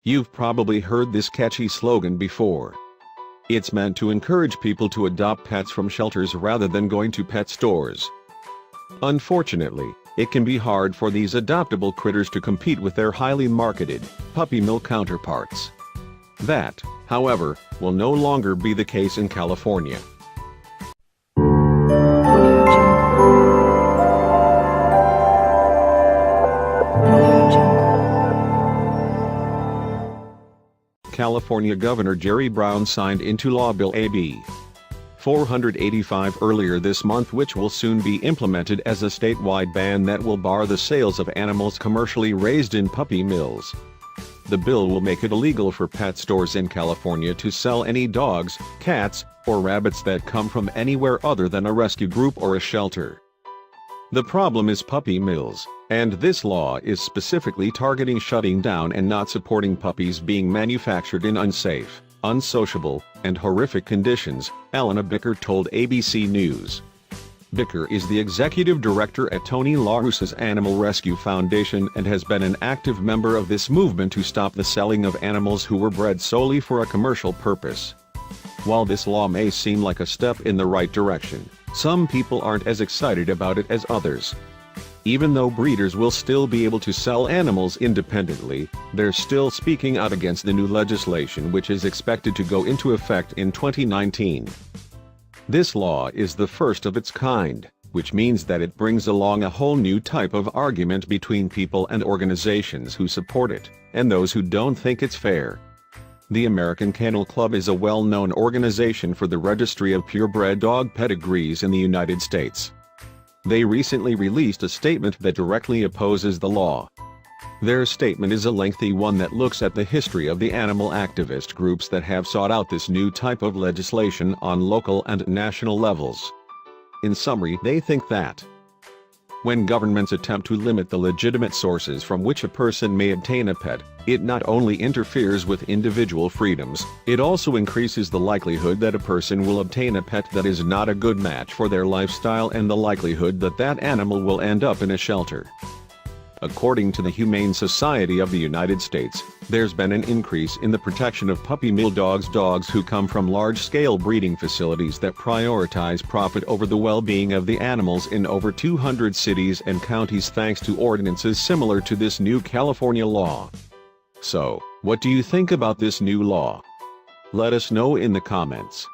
You've probably heard this catchy slogan before. It's meant to encourage people to adopt pets from shelters rather than going to pet stores. Unfortunately, it can be hard for these adoptable critters to compete with their highly marketed, puppy mill counterparts. That, however, will no longer be the case in California. California Governor Jerry Brown signed into law Bill AB 485 earlier this month, which will soon be implemented as a statewide ban that will bar the sales of animals commercially raised in puppy mills. The bill will make it illegal for pet stores in California to sell any dogs, cats, or rabbits that come from anywhere other than a rescue group or a shelter. The problem is puppy mills, and this law is specifically targeting shutting down and not supporting puppies being manufactured in unsafe, unsociable, and horrific conditions, Elena Bicker told ABC News. Bicker is the executive director at Tony La Russa's Animal Rescue Foundation and has been an active member of this movement to stop the selling of animals who were bred solely for a commercial purpose. While this law may seem like a step in the right direction, some people aren't as excited about it as others. Even though breeders will still be able to sell animals independently, they're still speaking out against the new legislation, which is expected to go into effect in 2019. This law is the first of its kind, which means that it brings along a whole new type of argument between people and organizations who support it, and those who don't think it's fair. The American Kennel Club is a well-known organization for the registry of purebred dog pedigrees in the United States. They recently released a statement that directly opposes the law. Their statement is a lengthy one that looks at the history of the animal activist groups that have sought out this new type of legislation on local and national levels. In summary, they think that when governments attempt to limit the legitimate sources from which a person may obtain a pet, it not only interferes with individual freedoms, it also increases the likelihood that a person will obtain a pet that is not a good match for their lifestyle and the likelihood that that animal will end up in a shelter. According to the Humane Society of the United States, there's been an increase in the protection of puppy mill dogs who come from large-scale breeding facilities that prioritize profit over the well-being of the animals in over 200 cities and counties thanks to ordinances similar to this new California law. So, what do you think about this new law? Let us know in the comments.